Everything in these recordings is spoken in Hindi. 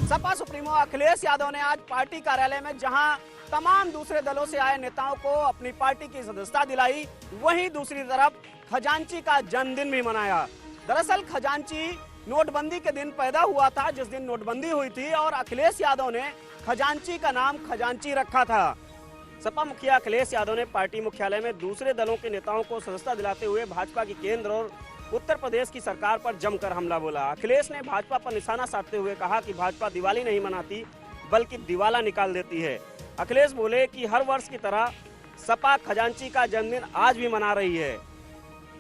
सपा सुप्रीमो अखिलेश यादव ने आज पार्टी कार्यालय में जहां तमाम दूसरे दलों से आए नेताओं को अपनी पार्टी की सदस्यता दिलाई, वहीं दूसरी तरफ खजांची का जन्मदिन भी मनाया। दरअसल खजांची नोटबंदी के दिन पैदा हुआ था, जिस दिन नोटबंदी हुई थी, और अखिलेश यादव ने खजांची का नाम खजांची रखा था। सपा मुखिया अखिलेश यादव ने पार्टी मुख्यालय में दूसरे दलों के नेताओं को सदस्यता दिलाते हुए भाजपा की केंद्र और उत्तर प्रदेश की सरकार पर जमकर हमला बोला। अखिलेश ने भाजपा पर निशाना साधते हुए कहा कि भाजपा दिवाली नहीं मनाती बल्कि दिवाला निकाल देती है। अखिलेश बोले कि हर वर्ष की तरह सपा खजांची का जन्मदिन आज भी मना रही है,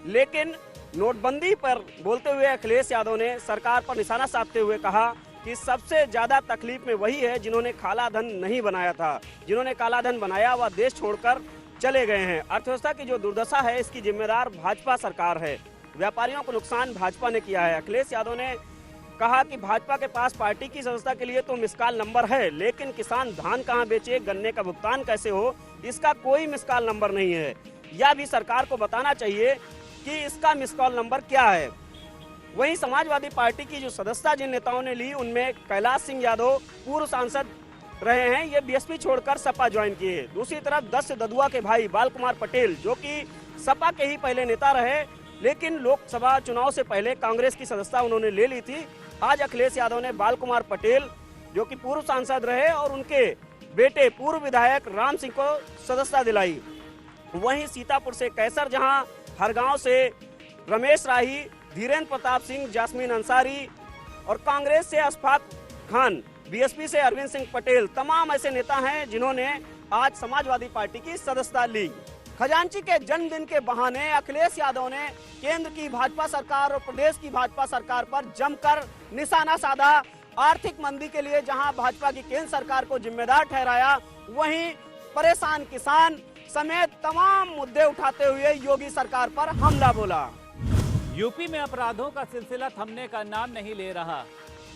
लेकिन नोटबंदी पर बोलते हुए अखिलेश यादव ने सरकार पर निशाना साधते हुए कहा कि सबसे ज्यादा तकलीफ में वही है जिन्होंने काला धन नहीं बनाया था। जिन्होंने काला धन बनाया वह देश छोड़कर चले गए हैं। अर्थव्यवस्था की जो दुर्दशा है इसकी जिम्मेदार भाजपा सरकार है। व्यापारियों को नुकसान भाजपा ने किया है। अखिलेश यादव ने कहा कि भाजपा के पास पार्टी की सदस्यता के लिए तो मिसकॉल नंबर है, लेकिन किसान धान कहां बेचे, गन्ने का भुगतान कैसे हो, इसका कोई मिसकॉल नंबर नहीं है। यह भी सरकार को बताना चाहिए कि इसका मिसकॉल नंबर क्या है। वहीं समाजवादी पार्टी की जो सदस्यता जिन नेताओं ने ली, उनमें कैलाश सिंह यादव पूर्व सांसद रहे हैं, ये बीएसपी छोड़कर सपा ज्वाइन किए। दूसरी तरफ 10 ददुआ के भाई बाल कुमार पटेल, जो कि सपा के ही पहले नेता रहे, लेकिन लोकसभा चुनाव से पहले कांग्रेस की सदस्यता उन्होंने ले ली थी। आज अखिलेश यादव ने बाल कुमार पटेल, जो कि पूर्व सांसद रहे, और उनके बेटे पूर्व विधायक राम सिंह को सदस्यता दिलाई। वहीं सीतापुर से कैसर जहां, हरगांव से रमेश राही, धीरेन्द्र प्रताप सिंह, जास्मीन अंसारी, और कांग्रेस से अशफाक खान, बीएसपी से अरविंद सिंह पटेल, तमाम ऐसे नेता हैं जिन्होंने आज समाजवादी पार्टी की सदस्यता ली। खजांची के जन्मदिन के बहाने अखिलेश यादव ने केंद्र की भाजपा सरकार और प्रदेश की भाजपा सरकार पर जमकर निशाना साधा। आर्थिक मंदी के लिए जहां भाजपा की केंद्र सरकार को जिम्मेदार ठहराया, वहीं परेशान किसान समेत तमाम मुद्दे उठाते हुए योगी सरकार पर हमला बोला। यूपी में अपराधों का सिलसिला थमने का नाम नहीं ले रहा।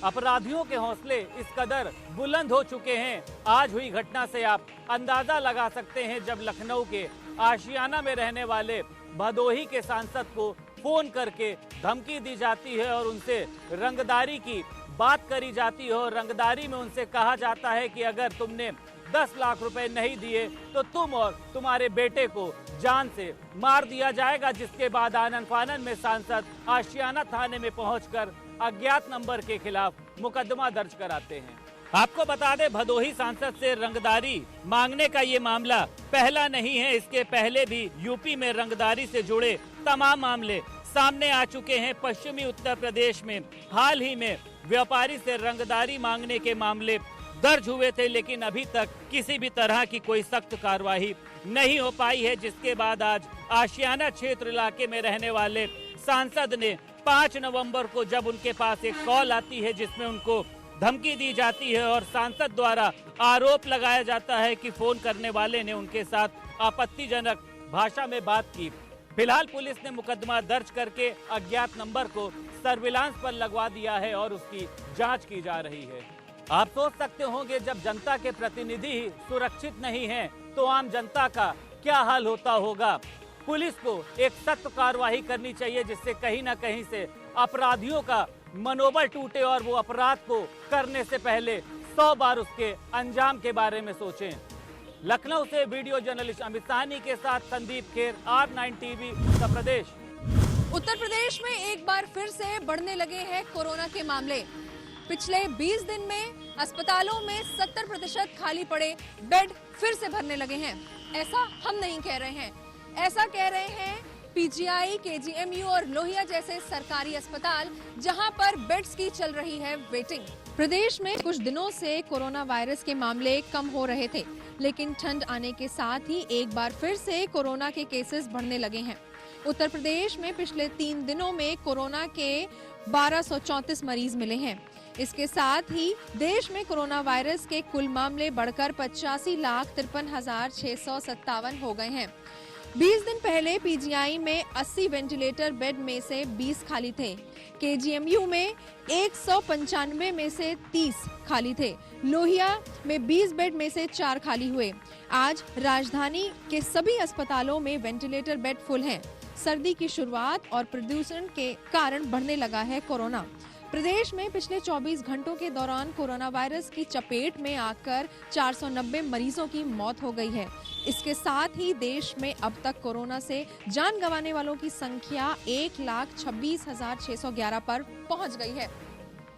अपराधियों के हौसले इस कदर बुलंद हो चुके हैं। आज हुई घटना से आप अंदाजा लगा सकते हैं, जब लखनऊ के आशियाना में रहने वाले भदोही के सांसद को फोन करके धमकी दी जाती है और उनसे रंगदारी की बात करी जाती है, और रंगदारी में उनसे कहा जाता है कि अगर तुमने 10 लाख रुपए नहीं दिए तो तुम और तुम्हारे बेटे को जान से मार दिया जाएगा। जिसके बाद आनन फानन में सांसद आशियाना थाने में पहुंचकर अज्ञात नंबर के खिलाफ मुकदमा दर्ज कराते हैं। आपको बता दें, भदोही सांसद से रंगदारी मांगने का ये मामला पहला नहीं है। इसके पहले भी यूपी में रंगदारी से जुड़े तमाम मामले सामने आ चुके हैं। पश्चिमी उत्तर प्रदेश में हाल ही में व्यापारी से रंगदारी मांगने के मामले दर्ज हुए थे, लेकिन अभी तक किसी भी तरह की कोई सख्त कार्रवाई नहीं हो पाई है। जिसके बाद आज आशियाना क्षेत्र इलाके में रहने वाले सांसद ने 5 नवंबर को, जब उनके पास एक कॉल आती है जिसमें उनको धमकी दी जाती है और सांसद द्वारा आरोप लगाया जाता है कि फोन करने वाले ने उनके साथ आपत्तिजनक भाषा में बात की। फिलहाल पुलिस ने मुकदमा दर्ज करके अज्ञात नंबर को सर्विलांस पर लगवा दिया है और उसकी जांच की जा रही है। आप सोच सकते होंगे, जब जनता के प्रतिनिधि ही सुरक्षित नहीं हैं, तो आम जनता का क्या हाल होता होगा। पुलिस को एक सख्त कार्रवाई करनी चाहिए, जिससे कहीं ना कहीं से अपराधियों का मनोबल टूटे और वो अपराध को करने से पहले 100 बार उसके अंजाम के बारे में सोचें। लखनऊ से वीडियो जर्नलिस्ट अमित साहनी के साथ संदीप खेर, R9 टीवी, उत्तर प्रदेश। उत्तर प्रदेश में एक बार फिर से बढ़ने लगे हैं कोरोना के मामले। पिछले 20 दिन में अस्पतालों में 70% खाली पड़े बेड फिर से भरने लगे हैं। ऐसा हम नहीं कह रहे हैं, ऐसा कह रहे हैं पीजीआई, केजीएमयू और लोहिया जैसे सरकारी अस्पताल, जहां पर बेड्स की चल रही है वेटिंग। प्रदेश में कुछ दिनों से कोरोना वायरस के मामले कम हो रहे थे, लेकिन ठंड आने के साथ ही एक बार फिर से कोरोना के केसेस बढ़ने लगे हैं। उत्तर प्रदेश में पिछले 3 दिनों में कोरोना के 1234 मरीज मिले हैं। इसके साथ ही देश में कोरोना वायरस के कुल मामले बढ़कर 85,53,657 हो गए हैं। 20 दिन पहले पीजीआई में 80 वेंटिलेटर बेड में से 20 खाली थे। केजीएमयू में 195 में से 30 खाली थे। लोहिया में 20 बेड में से 4 खाली हुए। आज राजधानी के सभी अस्पतालों में वेंटिलेटर बेड फुल हैं। सर्दी की शुरुआत और प्रदूषण के कारण बढ़ने लगा है कोरोना। प्रदेश में पिछले 24 घंटों के दौरान कोरोना वायरस की चपेट में आकर 490 मरीजों की मौत हो गई है। इसके साथ ही देश में अब तक कोरोना से जान गंवाने वालों की संख्या 1,26,611 पर पहुंच गई है।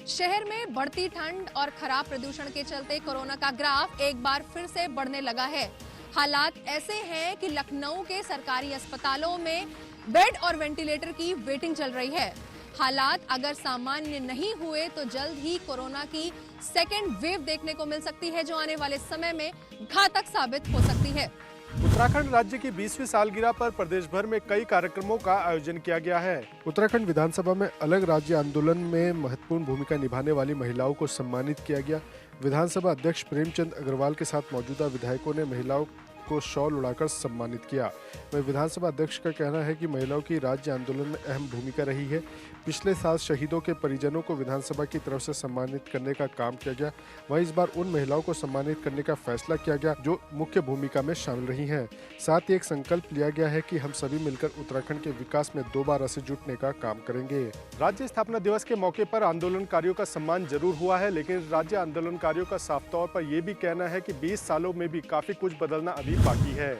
शहर में बढ़ती ठंड और खराब प्रदूषण के चलते कोरोना का ग्राफ एक बार फिर से बढ़ने लगा है। हालात ऐसे हैं कि लखनऊ के सरकारी अस्पतालों में बेड और वेंटिलेटर की वेटिंग चल रही है। हालात अगर सामान्य नहीं हुए तो जल्द ही कोरोना की सेकेंड वेव देखने को मिल सकती है, जो आने वाले समय में घातक साबित हो सकती है। उत्तराखंड राज्य की 20वीं सालगिरह पर प्रदेश भर में कई कार्यक्रमों का आयोजन किया गया है। उत्तराखंड विधानसभा में अलग राज्य आंदोलन में महत्वपूर्ण भूमिका निभाने वाली महिलाओं को सम्मानित किया गया। विधानसभा अध्यक्ष प्रेमचंद अग्रवाल के साथ मौजूदा विधायकों ने महिलाओं को शॉल उड़ाकर सम्मानित किया। वहीं विधानसभा अध्यक्ष का कहना है कि महिलाओं की राज्य आंदोलन में अहम भूमिका रही है। पिछले साल शहीदों के परिजनों को विधानसभा की तरफ से सम्मानित करने का काम किया गया। वहीं इस बार उन महिलाओं को सम्मानित करने का फैसला किया गया जो मुख्य भूमिका में शामिल रही हैं। साथ ही एक संकल्प लिया गया है कि हम सभी मिलकर उत्तराखंड के विकास में दोबारा से जुटने का काम करेंगे। राज्य स्थापना दिवस के मौके पर आंदोलनकारियों का सम्मान जरूर हुआ है, लेकिन राज्य आंदोलनकारियों का साफ तौर पर यह भी कहना है कि 20 सालों में भी काफी कुछ बदलना अभी बाकी है।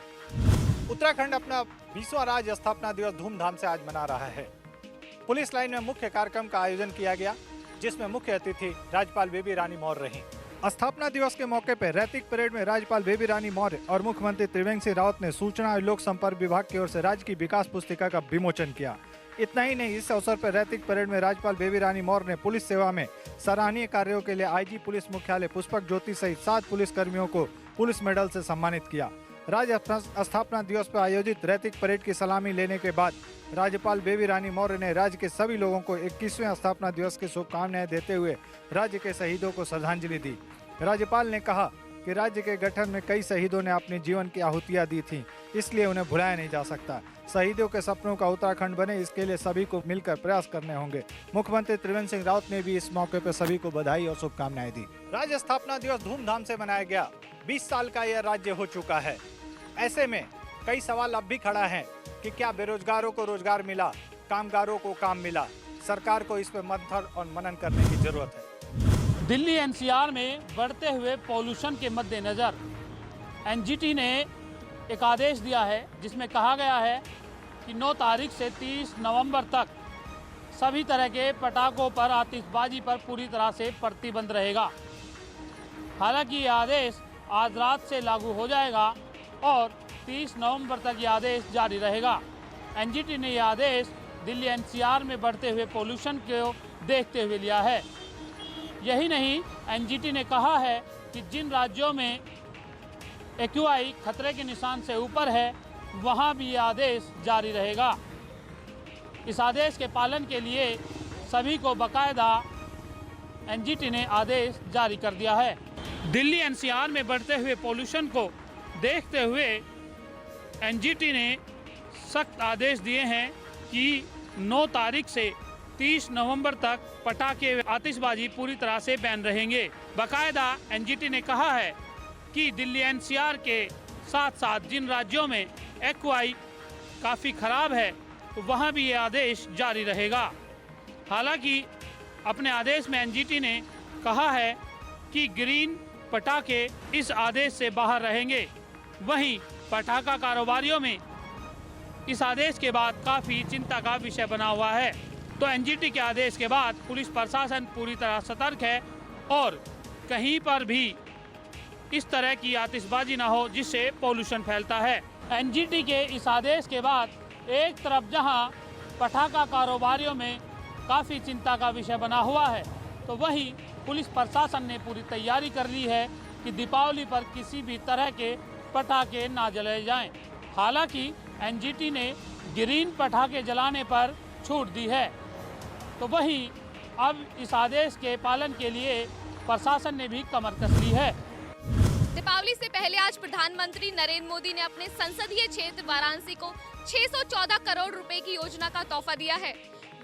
उत्तराखंड अपना 20वां राज्य स्थापना दिवस धूमधाम से आज मना रहा है। पुलिस लाइन में मुख्य कार्यक्रम का आयोजन किया गया, जिसमें मुख्य अतिथि राज्यपाल बेबी रानी मौर्य रहीं। स्थापना दिवस के मौके पर रैतिक परेड में राज्यपाल बेबी रानी मौर्य और मुख्यमंत्री त्रिवेंद्र सिंह रावत ने सूचना और लोक संपर्क विभाग की ओर से राज्य की विकास पुस्तिका का विमोचन किया। इतना ही नहीं, इस अवसर पर रैतिक परेड में राज्यपाल बेबी रानी मौर्य ने पुलिस सेवा में सराहनीय कार्यों के लिए आईजी पुलिस मुख्यालय पुष्पक ज्योति सहित 7 पुलिस कर्मियों को पुलिस मेडल से सम्मानित किया। राज्य स्थापना दिवस पर आयोजित रैतिक परेड की सलामी लेने के बाद राज्यपाल बेबी रानी मौर्य ने राज्य के सभी लोगों को 21वें स्थापना दिवस की शुभकामनाएं देते हुए राज्य के शहीदों को श्रद्धांजलि दी। राज्यपाल ने कहा कि राज्य के गठन में कई शहीदों ने अपने जीवन की आहुतियां दी थी, इसलिए उन्हें भुलाया नहीं जा सकता। शहीदों के सपनों का उत्तराखंड बने, इसके लिए सभी को मिलकर प्रयास करने होंगे। मुख्यमंत्री त्रिवेंद्र सिंह रावत ने भी इस मौके पर सभी को बधाई और शुभकामनाएं दी। राज्य स्थापना दिवस धूमधाम से मनाया गया। 20 साल का यह राज्य हो चुका है। ऐसे में कई सवाल अब भी खड़ा है कि क्या बेरोजगारों को रोजगार मिला, कामगारों को काम मिला। सरकार को इस पर मंथन और मनन करने की जरूरत है। दिल्ली एनसीआर में बढ़ते हुए पॉल्यूशन के मद्देनज़र एनजीटी ने एक आदेश दिया है, जिसमें कहा गया है कि 9 तारीख से 30 नवंबर तक सभी तरह के पटाखों पर, आतिशबाजी पर पूरी तरह से प्रतिबंध रहेगा। हालांकि ये आदेश आज रात से लागू हो जाएगा और 30 नवंबर तक ये आदेश जारी रहेगा। एनजीटी ने यह आदेश दिल्ली एनसीआर में बढ़ते हुए पॉल्यूशन को देखते हुए लिया है। यही नहीं, एनजीटी ने कहा है कि जिन राज्यों में एक्यूआई खतरे के निशान से ऊपर है, वहां भी ये आदेश जारी रहेगा। इस आदेश के पालन के लिए सभी को बाकायदा एनजीटी ने आदेश जारी कर दिया है। दिल्ली एनसीआर में बढ़ते हुए पॉल्यूशन को देखते हुए एनजीटी ने सख्त आदेश दिए हैं कि 9 तारीख से 30 नवंबर तक पटाखे, आतिशबाजी पूरी तरह से बैन रहेंगे। बाकायदा एनजीटी ने कहा है कि दिल्ली एनसीआर के साथ साथ जिन राज्यों में एक्यूआई काफ़ी ख़राब है, तो वहाँ भी ये आदेश जारी रहेगा। हालांकि अपने आदेश में एनजीटी ने कहा है कि ग्रीन पटाखे इस आदेश से बाहर रहेंगे। वहीं पटाखा कारोबारियों में इस आदेश के बाद काफ़ी चिंता का विषय बना हुआ है। तो एनजीटी के आदेश के बाद पुलिस प्रशासन पूरी तरह सतर्क है और कहीं पर भी इस तरह की आतिशबाजी ना हो जिससे पॉल्यूशन फैलता है। एनजीटी के इस आदेश के बाद एक तरफ जहां पटाखा कारोबारियों में काफ़ी चिंता का विषय बना हुआ है, तो वहीं पुलिस प्रशासन ने पूरी तैयारी कर ली है कि दीपावली पर किसी भी तरह के पटाखे ना जलाए जाएं। हालांकि एनजीटी ने ग्रीन पटाखे जलाने पर छूट दी है, तो वहीं अब इस आदेश के पालन के लिए प्रशासन ने भी कमर कस ली है। दीपावली से पहले आज प्रधानमंत्री नरेंद्र मोदी ने अपने संसदीय क्षेत्र वाराणसी को 614 करोड़ रुपए की योजना का तोहफा दिया है।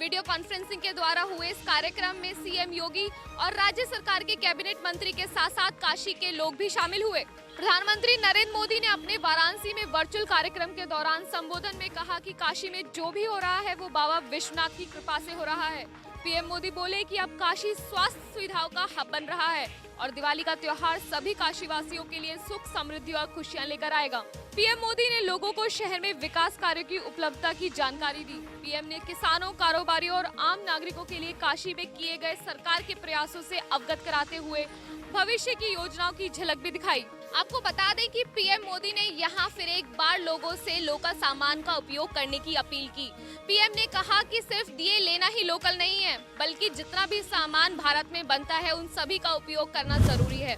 वीडियो कॉन्फ्रेंसिंग के द्वारा हुए इस कार्यक्रम में सीएम योगी और राज्य सरकार के कैबिनेट मंत्री के साथ साथ काशी के लोग भी शामिल हुए। प्रधानमंत्री नरेंद्र मोदी ने अपने वाराणसी में वर्चुअल कार्यक्रम के दौरान संबोधन में कहा कि काशी में जो भी हो रहा है वो बाबा विश्वनाथ की कृपा से हो रहा है। पीएम मोदी बोले कि अब काशी स्वास्थ्य सुविधाओं का हब बन रहा है और दिवाली का त्योहार सभी काशीवासियों के लिए सुख, समृद्धि और खुशियां लेकर आएगा। पीएम मोदी ने लोगों को शहर में विकास कार्यों की उपलब्धता की जानकारी दी। पीएम ने किसानों, कारोबारियों और आम नागरिकों के लिए काशी में किए गए सरकार के प्रयासों से अवगत कराते हुए भविष्य की योजनाओं की झलक भी दिखाई। आपको बता दें कि पीएम मोदी ने यहां फिर एक बार लोगों से लोकल सामान का उपयोग करने की अपील की। पीएम ने कहा कि सिर्फ दिए लेना ही लोकल नहीं है, बल्कि जितना भी सामान भारत में बनता है उन सभी का उपयोग करना जरूरी है।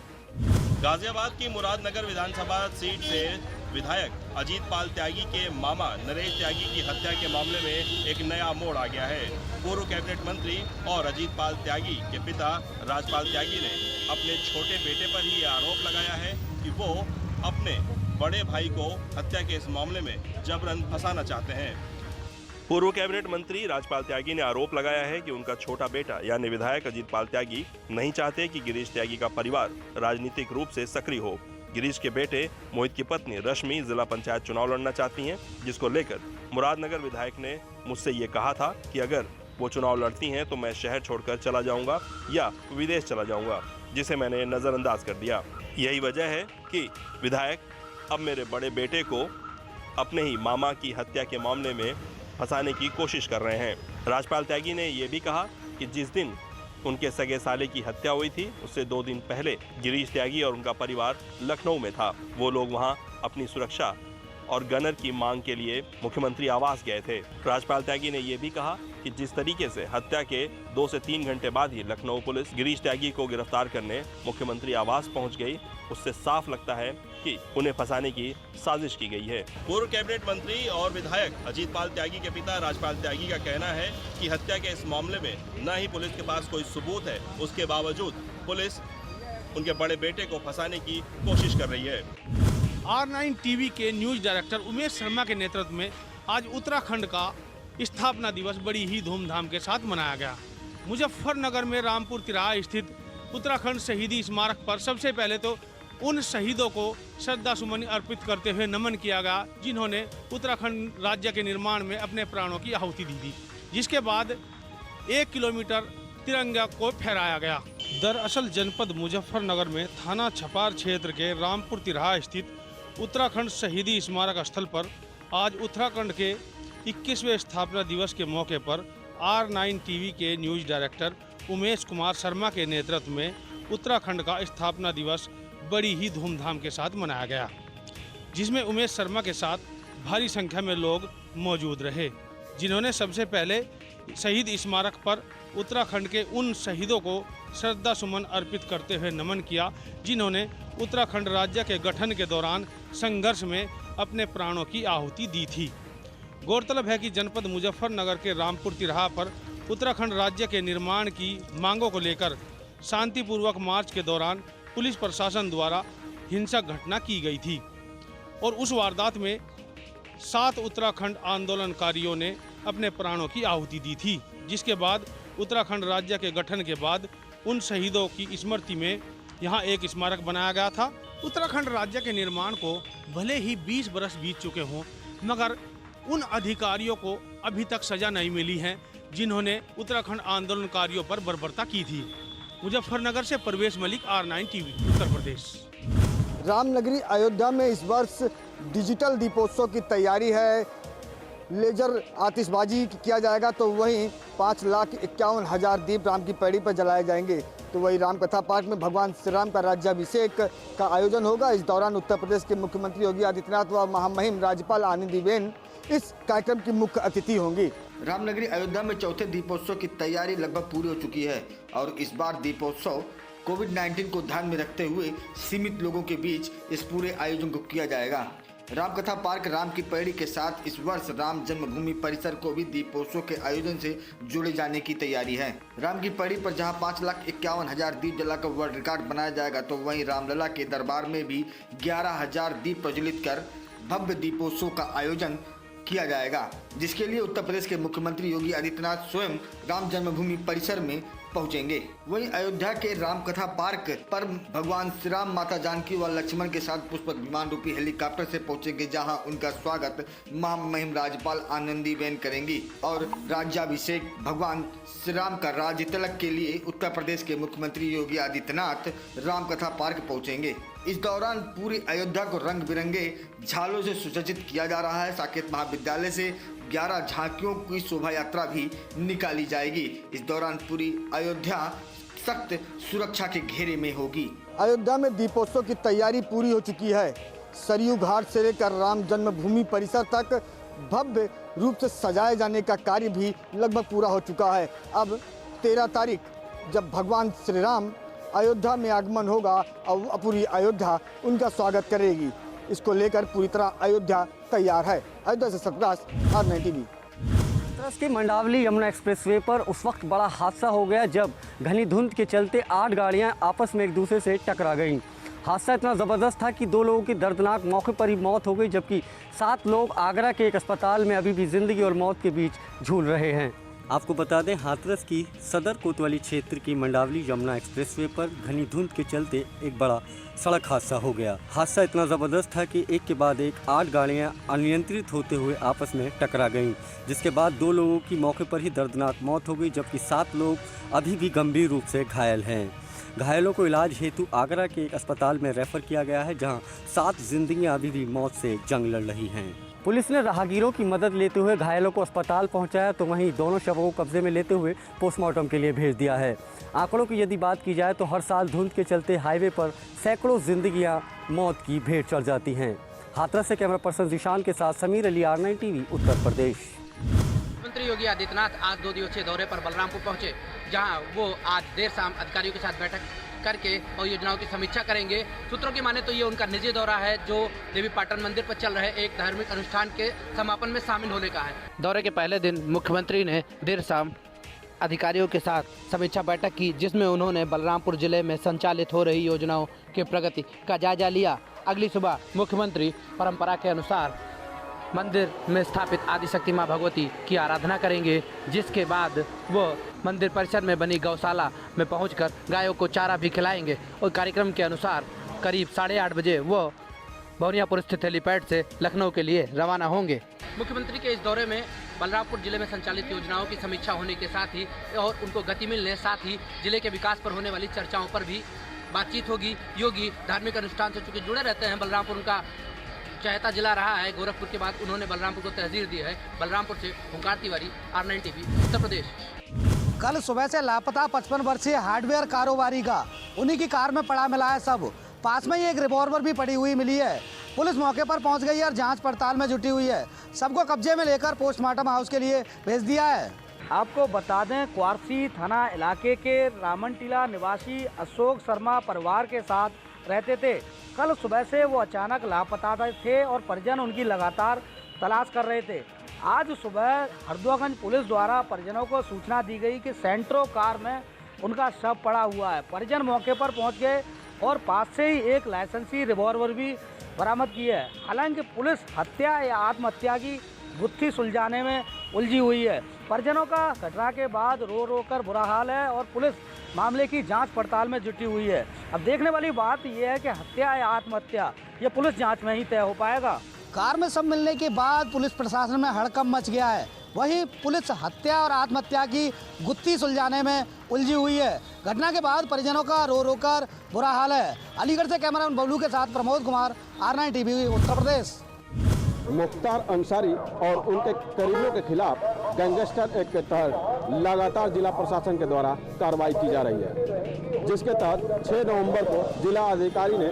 गाजियाबाद की मुरादनगर विधानसभा सीट से विधायक अजीत पाल त्यागी के मामा नरेश त्यागी की हत्या के मामले में एक नया मोड़ आ गया है। पूर्व कैबिनेट मंत्री और अजीत पाल त्यागी के पिता राजपाल त्यागी ने अपने छोटे बेटे पर ही आरोप लगाया है कि वो अपने बड़े भाई को हत्या के इस मामले में जबरन फंसाना चाहते हैं। पूर्व कैबिनेट मंत्री राजपाल त्यागी ने आरोप लगाया है कि उनका छोटा बेटा यानी विधायक अजीत पाल त्यागी नहीं चाहते कि गिरीश त्यागी का परिवार राजनीतिक रूप से सक्रिय हो। गिरीश के बेटे मोहित की पत्नी रश्मि जिला पंचायत चुनाव लड़ना चाहती हैं, जिसको लेकर मुरादनगर विधायक ने मुझसे ये कहा था कि अगर वो चुनाव लड़ती हैं तो मैं शहर छोड़कर चला जाऊंगा या विदेश चला जाऊंगा, जिसे मैंने नजरअंदाज कर दिया। यही वजह है कि विधायक अब मेरे बड़े बेटे को अपने ही मामा की हत्या के मामले में फंसाने की कोशिश कर रहे हैं। राजपाल त्यागी ने यह भी कहा कि जिस दिन उनके सगे साले की हत्या हुई थी उससे 2 दिन पहले गिरीश त्यागी और उनका परिवार लखनऊ में था। वो लोग वहां अपनी सुरक्षा और गनर की मांग के लिए मुख्यमंत्री आवास गए थे। राजपाल त्यागी ने यह भी कहा कि जिस तरीके से हत्या के 2 से 3 घंटे बाद ही लखनऊ पुलिस गिरीश त्यागी को गिरफ्तार करने मुख्यमंत्री आवास पहुंच गई, उससे साफ लगता है कि उन्हें फंसाने की साजिश की गई है। पूर्व कैबिनेट मंत्री और विधायक अजीत पाल त्यागी के पिता राजपाल त्यागी का कहना है कि हत्या के इस मामले में न ही पुलिस के पास कोई सबूत है, उसके बावजूद पुलिस उनके बड़े बेटे को फंसाने की कोशिश कर रही है। R9 टीवी के न्यूज डायरेक्टर उमेश शर्मा के नेतृत्व में आज उत्तराखंड का स्थापना दिवस बड़ी ही धूमधाम के साथ मनाया गया। मुजफ्फरनगर में रामपुर तिराहा स्थित उत्तराखंड शहीदी स्मारक पर सबसे पहले तो उन शहीदों को श्रद्धा सुमन अर्पित करते हुए नमन किया गया जिन्होंने उत्तराखंड राज्य के निर्माण में अपने प्राणों की आहुति दी थी, जिसके बाद 1 किलोमीटर तिरंगा को फहराया गया। दरअसल जनपद मुजफ्फरनगर में थाना छपार क्षेत्र के रामपुर तिराहा स्थित उत्तराखंड शहीदी स्मारक स्थल पर आज उत्तराखंड के 21वें स्थापना दिवस के मौके पर R9 टीवी के न्यूज डायरेक्टर उमेश कुमार शर्मा के नेतृत्व में उत्तराखंड का स्थापना दिवस बड़ी ही धूमधाम के साथ मनाया गया, जिसमें उमेश शर्मा के साथ भारी संख्या में लोग मौजूद रहे, जिन्होंने सबसे पहले शहीद स्मारक पर उत्तराखंड के उन शहीदों को श्रद्धा सुमन अर्पित करते हुए नमन किया जिन्होंने उत्तराखंड राज्य के गठन के दौरान संघर्ष में अपने प्राणों की आहुति दी थी। गौरतलब है कि जनपद मुजफ्फरनगर के रामपुर तिराहा पर उत्तराखंड राज्य के निर्माण की मांगों को लेकर शांतिपूर्वक मार्च के दौरान पुलिस प्रशासन द्वारा हिंसक घटना की गई थी और उस वारदात में 7 उत्तराखंड आंदोलनकारियों ने अपने प्राणों की आहुति दी थी, जिसके बाद उत्तराखंड राज्य के गठन के बाद उन शहीदों की स्मृति में यहाँ एक स्मारक बनाया गया था। उत्तराखंड राज्य के निर्माण को भले ही 20 बरस बीत चुके हों, मगर उन अधिकारियों को अभी तक सजा नहीं मिली है जिन्होंने उत्तराखंड आंदोलनकारियों पर बर्बरता की थी। मुजफ्फरनगर से परवेश मलिक, R9 टीवी, उत्तर प्रदेश। रामनगरी अयोध्या में इस वर्ष डिजिटल दीपोत्सव की तैयारी है। लेजर आतिशबाजी किया जाएगा तो वहीं 5,51,000 दीप राम की पैड़ी पर जलाए जाएंगे। तो वही रामकथा पाठ में भगवान श्री राम का राज्याभिषेक का आयोजन होगा। इस दौरान उत्तर प्रदेश के मुख्यमंत्री योगी आदित्यनाथ व महामहिम राज्यपाल आनंदीबेन इस कार्यक्रम की मुख्य अतिथि होंगी। रामनगरी अयोध्या में चौथे दीपोत्सव की तैयारी लगभग पूरी हो चुकी है और इस बार दीपोत्सव कोविड-19 को ध्यान में रखते हुए सीमित लोगों के बीच इस पूरे आयोजन को किया जाएगा। रामकथा पार्क राम की पैड़ी के साथ इस वर्ष राम जन्मभूमि परिसर को भी दीपोत्सव के आयोजन से जोड़े जाने की तैयारी है। राम की पैड़ी पर जहां 5,51,000 दीप जलाकर वर्ल्ड रिकॉर्ड बनाया जाएगा, तो वहीं रामलला के दरबार में भी 11,000 दीप प्रज्वलित कर भव्य दीपोत्सव का आयोजन किया जाएगा, जिसके लिए उत्तर प्रदेश के मुख्यमंत्री योगी आदित्यनाथ स्वयं राम जन्मभूमि परिसर में पहुंचेंगे। वहीं अयोध्या के रामकथा पार्क पर भगवान श्री राम, माता जानकी व लक्ष्मण के साथ पुष्पक विमान रूपी हेलीकॉप्टर से पहुंचेंगे, जहां उनका स्वागत महामहिम राज्यपाल आनंदीबेन करेंगी और राज्याभिषेक भगवान श्री राम का राज तिलक के लिए उत्तर प्रदेश के मुख्यमंत्री योगी आदित्यनाथ रामकथा पार्क पहुंचेंगे। इस दौरान पूरी अयोध्या को रंग बिरंगे झालों से सुसज्जित किया जा रहा है। साकेत महाविद्यालय से 11 झांकियों की शोभा यात्रा भी निकाली जाएगी। इस दौरान पूरी अयोध्या सख्त सुरक्षा के घेरे में होगी। अयोध्या में दीपोत्सव की तैयारी पूरी हो चुकी है। सरयू घाट से लेकर राम जन्मभूमि परिसर तक भव्य रूप से सजाए जाने का कार्य भी लगभग पूरा हो चुका है। अब 13 तारीख जब भगवान श्री राम अयोध्या में आगमन होगा और पूरी अयोध्या उनका स्वागत करेगी। इसको लेकर पूरी तरह अयोध्या तैयार है। अयोध्या से सतराज, R9 TV। हाथरस के मंडावली यमुना एक्सप्रेसवे पर उस वक्त बड़ा हादसा हो गया जब घनी धुंध के चलते 8 गाड़ियां आपस में एक दूसरे से टकरा गईं। हादसा इतना ज़बरदस्त था कि 2 लोगों की दर्दनाक मौके पर ही मौत हो गई, जबकि 7 लोग आगरा के एक अस्पताल में अभी भी ज़िंदगी और मौत के बीच झूल रहे हैं। आपको बता दें, हाथरस की सदर कोतवाली क्षेत्र की मंडावली यमुना एक्सप्रेसवे पर घनी धुंध के चलते एक बड़ा सड़क हादसा हो गया। हादसा इतना ज़बरदस्त था कि एक के बाद एक 8 गाड़ियां अनियंत्रित होते हुए आपस में टकरा गईं, जिसके बाद 2 लोगों की मौके पर ही दर्दनाक मौत हो गई, जबकि 7 लोग अभी भी गंभीर रूप से घायल हैं। घायलों को इलाज हेतु आगरा के एक अस्पताल में रेफर किया गया है, जहां 7 जिंदगियां अभी भी मौत से जंग लड़ रही हैं। पुलिस ने राहगीरों की मदद लेते हुए घायलों को अस्पताल पहुंचाया, तो वहीं दोनों शवों को कब्जे में लेते हुए पोस्टमार्टम के लिए भेज दिया है। आंकड़ों की यदि बात की जाए तो हर साल धुंध के चलते हाईवे पर सैकड़ों जिंदगियां मौत की भेंट चढ़ जाती हैं। हाथरस से कैमरा पर्सन जिशान के साथ समीर अली, R9 TV, उत्तर प्रदेश। मुख्यमंत्री योगी आदित्यनाथ आज 2 दिवसीय दौरे पर बलरामपुर पहुंचे, जहां वो आज देर शाम अधिकारियों के साथ बैठक करके और योजनाओं की समीक्षा करेंगे। सूत्रों की माने तो ये उनका निजी दौरा है, जो देवी पाटन मंदिर पर चल रहे एक धार्मिक अनुष्ठान के समापन में शामिल होने का है। दौरे के पहले दिन मुख्यमंत्री ने देर शाम अधिकारियों के साथ समीक्षा बैठक की, जिसमें उन्होंने बलरामपुर जिले में संचालित हो रही योजनाओं के प्रगति का जायजा लिया। अगली सुबह मुख्यमंत्री परंपरा के अनुसार मंदिर में स्थापित आदिशक्ति माँ भगवती की आराधना करेंगे, जिसके बाद वो मंदिर परिसर में बनी गौशाला में पहुंचकर गायों को चारा भी खिलाएंगे और कार्यक्रम के अनुसार करीब 8:30 बजे वो भौनियापुर स्थित हेलीपैड से लखनऊ के लिए रवाना होंगे। मुख्यमंत्री के इस दौरे में बलरामपुर जिले में संचालित योजनाओं की समीक्षा होने के साथ ही और उनको गति मिलने साथ ही जिले के विकास पर होने वाली चर्चाओं पर भी बातचीत होगी। योगी धार्मिक अनुष्ठान से चूंकि जुड़े रहते हैं, बलरामपुर उनका चहेता जिला रहा है। गोरखपुर के बाद उन्होंने बलरामपुर को तहजीर दी है। बलरामपुर से ओंकार तिवारी, R9 TV, उत्तर प्रदेश। कल सुबह से लापता 55 वर्षीय हार्डवेयर कारोबारी का उन्हीं की कार में पड़ा मिला है सब। पास में ही एक रिवॉल्वर भी पड़ी हुई मिली है। पुलिस मौके पर पहुंच गई है और जांच पड़ताल में जुटी हुई है। सबको कब्जे में लेकर पोस्टमार्टम हाउस के लिए भेज दिया है। आपको बता दें, क्वारसी थाना इलाके के रामन टीला निवासी अशोक शर्मा परिवार के साथ रहते थे। कल सुबह से वो अचानक लापता थे और परिजन उनकी लगातार तलाश कर रहे थे। आज सुबह हरदोगंज पुलिस द्वारा परिजनों को सूचना दी गई कि सेंट्रो कार में उनका शव पड़ा हुआ है। परिजन मौके पर पहुंच गए और पास से ही एक लाइसेंसी रिवॉल्वर भी बरामद की है। हालांकि पुलिस हत्या या आत्महत्या की गुत्थी सुलझाने में उलझी हुई है। परिजनों का घटना के बाद रो रो कर बुरा हाल है और पुलिस मामले की जांच पड़ताल में जुटी हुई है। अब देखने वाली बात यह है कि हत्या या आत्महत्या ये पुलिस जांच में ही तय हो पाएगा। कार में सब मिलने के बाद पुलिस प्रशासन में हड़कंप मच गया है। वहीं पुलिस हत्या और आत्महत्या की गुत्थी सुलझाने में उलझी हुई है। घटना के बाद परिजनों का रो रो कर बुरा हाल है। अलीगढ़ से कैमरामैन बबलू के साथ प्रमोद कुमार, R9 TV, उत्तर प्रदेश। मुख्तार अंसारी और उनके करीबियों के खिलाफ गैंगस्टर एक्ट के तहत लगातार जिला प्रशासन के द्वारा कार्रवाई की जा रही है, जिसके तहत 6 नवंबर को जिला अधिकारी ने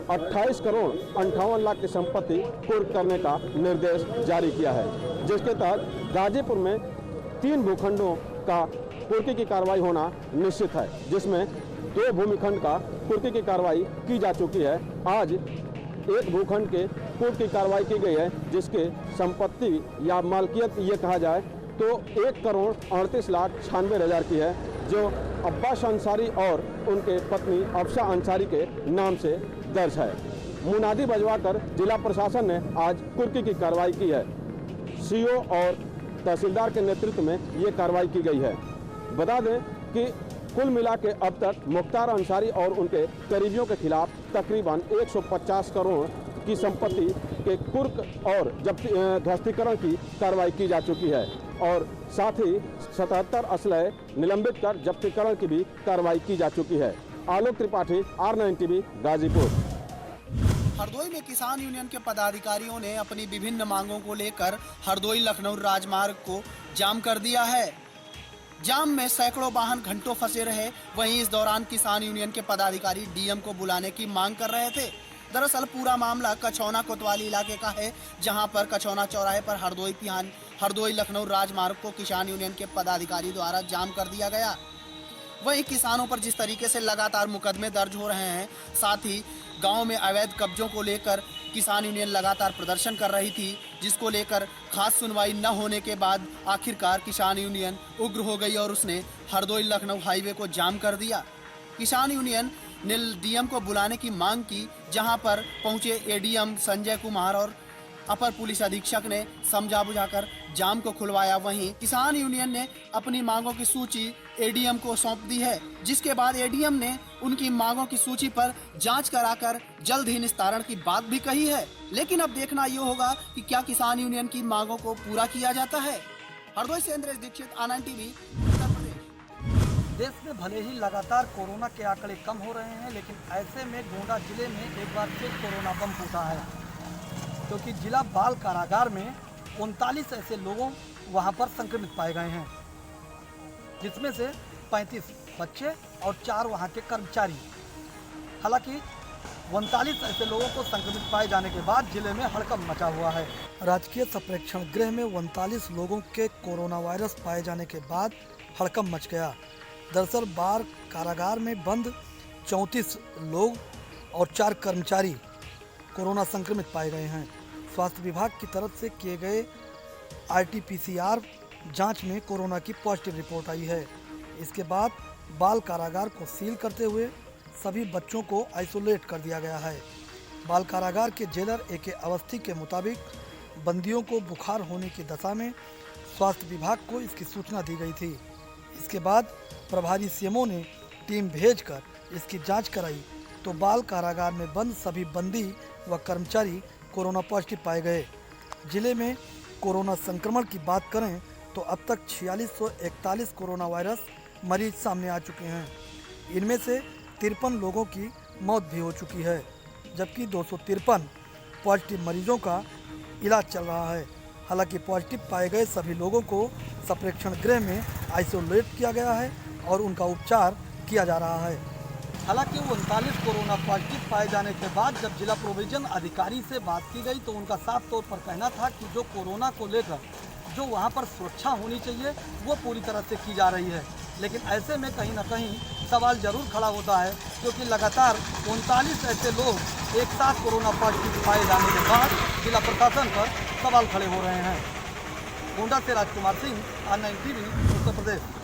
28 करोड़ 58 लाख की संपत्ति कुर्क करने का निर्देश जारी किया है, जिसके तहत गाजीपुर में 3 भूखंडों का कुर्की की कार्रवाई होना निश्चित है, जिसमें 2 भूमिखंड का कुर्की की कार्रवाई की जा चुकी है। आज एक भूखंड के कुर्क की कार्रवाई की गई है, जिसके संपत्ति या मालकियत ये कहा जाए तो 1 करोड़ 38 लाख 96 हज़ार की है, जो अब्बास अंसारी और उनके पत्नी अफसा अंसारी के नाम से दर्ज है। मुनादी बजवाकर जिला प्रशासन ने आज कुर्की की कार्रवाई की है। CO और तहसीलदार के नेतृत्व में ये कार्रवाई की गई है। बता दें जबकि कुल मिला के अब तक मुख्तार अंसारी और उनके करीबियों के खिलाफ तकरीबन 150 करोड़ की संपत्ति के कुर्क और ध्वस्तीकरण की कार्रवाई की जा चुकी है और साथ ही 77 असलहे निलंबित कर जब्तीकरण की भी कार्रवाई की जा चुकी है। Alok Tripathi, R9 TV, Ghazipur. हरदोई में किसान यूनियन के पदाधिकारियों ने अपनी विभिन्न मांगों को लेकर हरदोई लखनऊ राजमार्ग को जाम कर दिया है। जाम में सैकड़ों वाहन घंटों फंसे रहे। वहीं इस दौरान किसान यूनियन के पदाधिकारी डीएम को बुलाने की मांग कर रहे थे। दरअसल पूरा मामला कछौना कोतवाली इलाके का है, जहां पर कछौना चौराहे पर हरदोई लखनऊ राजमार्ग को किसान यूनियन के पदाधिकारी द्वारा जाम कर दिया गया। वहीं किसानों पर जिस तरीके से लगातार मुकदमे दर्ज हो रहे हैं, साथ ही गांव में अवैध कब्जों को लेकर किसान यूनियन लगातार प्रदर्शन कर रही थी, जिसको लेकर खास सुनवाई न होने के बाद आखिरकार किसान यूनियन उग्र हो गई और उसने हरदोई लखनऊ हाईवे को जाम कर दिया। किसान यूनियन ने डीएम को बुलाने की मांग की, जहां पर पहुंचे एडीएम संजय कुमार और अपर पुलिस अधीक्षक ने समझा बुझाकर जाम को खुलवाया। वहीं किसान यूनियन ने अपनी मांगों की सूची एडीएम को सौंप दी है, जिसके बाद एडीएम ने उनकी मांगों की सूची पर जांच कराकर जल्द ही निस्तारण की बात भी कही है। लेकिन अब देखना ये होगा कि क्या किसान यूनियन की मांगों को पूरा किया जाता है। हरदोई से इंद्रेश दीक्षित, R9 टीवी, उत्तर प्रदेश। देश में भले ही लगातार कोरोना के आंकड़े कम हो रहे हैं, लेकिन ऐसे में गोंडा जिले में एक बार फिर कोरोना बम फूटा है, क्योंकि जिला बाल कारागार में 39 ऐसे लोगों वहां पर संक्रमित पाए गए हैं, जिसमें से 35 बच्चे और 4 वहां के कर्मचारी। हालांकि 39 ऐसे लोगों को संक्रमित पाए जाने के बाद जिले में हड़कंप मचा हुआ है। राजकीय संप्रेक्षण गृह में 39 लोगों के कोरोना वायरस पाए जाने के बाद हड़कंप मच गया। दरअसल बाल कारागार में बंद 34 लोग और 4 कर्मचारी कोरोना संक्रमित पाए गए हैं। स्वास्थ्य विभाग की तरफ से किए गए RT-PCR जांच में कोरोना की पॉजिटिव रिपोर्ट आई है। इसके बाद बाल कारागार को सील करते हुए सभी बच्चों को आइसोलेट कर दिया गया है। बाल कारागार के जेलर AK अवस्थी के मुताबिक बंदियों को बुखार होने की दशा में स्वास्थ्य विभाग को इसकी सूचना दी गई थी। इसके बाद प्रभारी सीएमओ ने टीम भेजकर इसकी जांच कराई तो बाल कारागार में बंद सभी बंदी व कर्मचारी कोरोना पॉजिटिव पाए गए। जिले में कोरोना संक्रमण की बात करें तो अब तक 4641 कोरोना वायरस मरीज सामने आ चुके हैं। इनमें से 53 लोगों की मौत भी हो चुकी है, जबकि 253 पॉजिटिव मरीजों का इलाज चल रहा है। हालांकि पॉजिटिव पाए गए सभी लोगों को संप्रेक्षण गृह में आइसोलेट किया गया है और उनका उपचार किया जा रहा है। हालांकि 39 कोरोना पॉजिटिव पाए जाने के बाद जब जिला प्रोविजन अधिकारी से बात की गई तो उनका साफ तौर पर कहना था कि जो कोरोना को लेकर जो वहां पर सुरक्षा होनी चाहिए वो पूरी तरह से की जा रही है। लेकिन ऐसे में कहीं ना कहीं सवाल जरूर खड़ा होता है, क्योंकि लगातार 39 ऐसे लोग एक साथ कोरोना पॉजिटिव पाए जाने के बाद जिला प्रशासन पर सवाल खड़े हो रहे हैं। गोंडा से राजकुमार सिंह, R9 टीवी, उत्तर प्रदेश।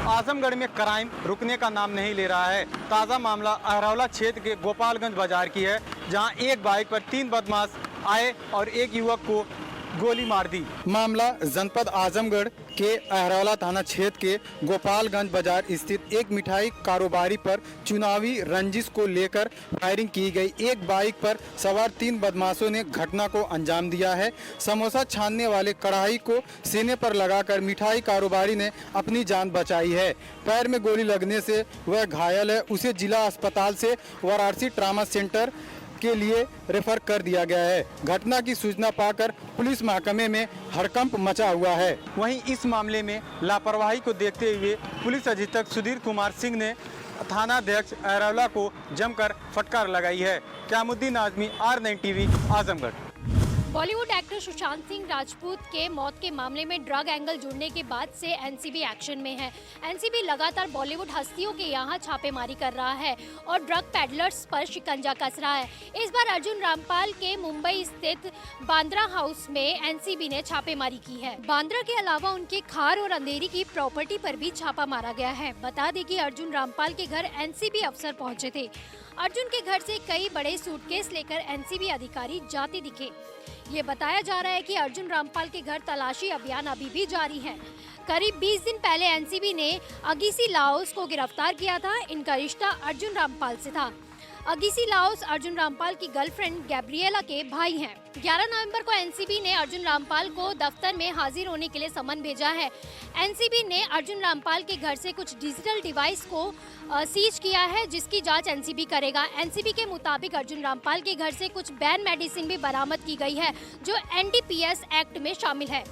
आजमगढ़ में क्राइम रुकने का नाम नहीं ले रहा है। ताज़ा मामला अहरौला क्षेत्र के गोपालगंज बाजार की है, जहां एक बाइक पर 3 बदमाश आए और एक युवक को गोली मार दी। मामला जनपद आजमगढ़ के अहरौला थाना क्षेत्र के गोपालगंज बाजार स्थित एक मिठाई कारोबारी पर चुनावी रंजिश को लेकर फायरिंग की गई। एक बाइक पर सवार 3 बदमाशों ने घटना को अंजाम दिया है। समोसा छानने वाले कढ़ाई को सीने पर लगाकर मिठाई कारोबारी ने अपनी जान बचाई है। पैर में गोली लगने से वह घायल है। उसे जिला अस्पताल से वाराणसी ट्रामा सेंटर के लिए रेफर कर दिया गया है। घटना की सूचना पाकर पुलिस महकमे में हड़कंप मचा हुआ है। वहीं इस मामले में लापरवाही को देखते हुए पुलिस अधीक्षक सुधीर कुमार सिंह ने थानाध्यक्ष अहरौला को जमकर फटकार लगाई है। Qayamuddin Azmi, R9 TV, Azamgarh. Bollywood actor Sushant Singh Rajput के मौत के मामले में ड्रग एंगल जुड़ने के बाद से एनसीबी एक्शन में है। एनसीबी लगातार बॉलीवुड हस्तियों के यहाँ छापेमारी कर रहा है और ड्रग पैडलर्स पर शिकंजा कस रहा है। इस बार अर्जुन रामपाल के मुंबई स्थित बांद्रा हाउस में एनसीबी ने छापेमारी की है। बांद्रा के अलावा उनके खार और अंधेरी की प्रॉपर्टी पर भी छापा मारा गया है। बता दें कि अर्जुन रामपाल के घर एनसीबी अफसर पहुँचे थे। अर्जुन के घर से कई बड़े सूटकेस लेकर एनसीबी अधिकारी जाते दिखे। ये बताया जा रहा है कि अर्जुन रामपाल के घर तलाशी अभियान अभी भी जारी है। करीब 20 दिन पहले एनसीबी ने अगीसी लाओस को गिरफ्तार किया था। इनका रिश्ता अर्जुन रामपाल से था। अगीसी लाओस अर्जुन रामपाल की गर्लफ्रेंड गैब्रिएला के भाई हैं। 11 नवंबर को एनसीबी ने अर्जुन रामपाल को दफ्तर में हाजिर होने के लिए समन भेजा है। एनसीबी ने अर्जुन रामपाल के घर से कुछ डिजिटल डिवाइस को सीज किया है, जिसकी जांच एनसीबी करेगा। एनसीबी के मुताबिक अर्जुन रामपाल के घर से कुछ बैन मेडिसिन भी बरामद की गई है, जो एनडीपीएस एक्ट में शामिल है।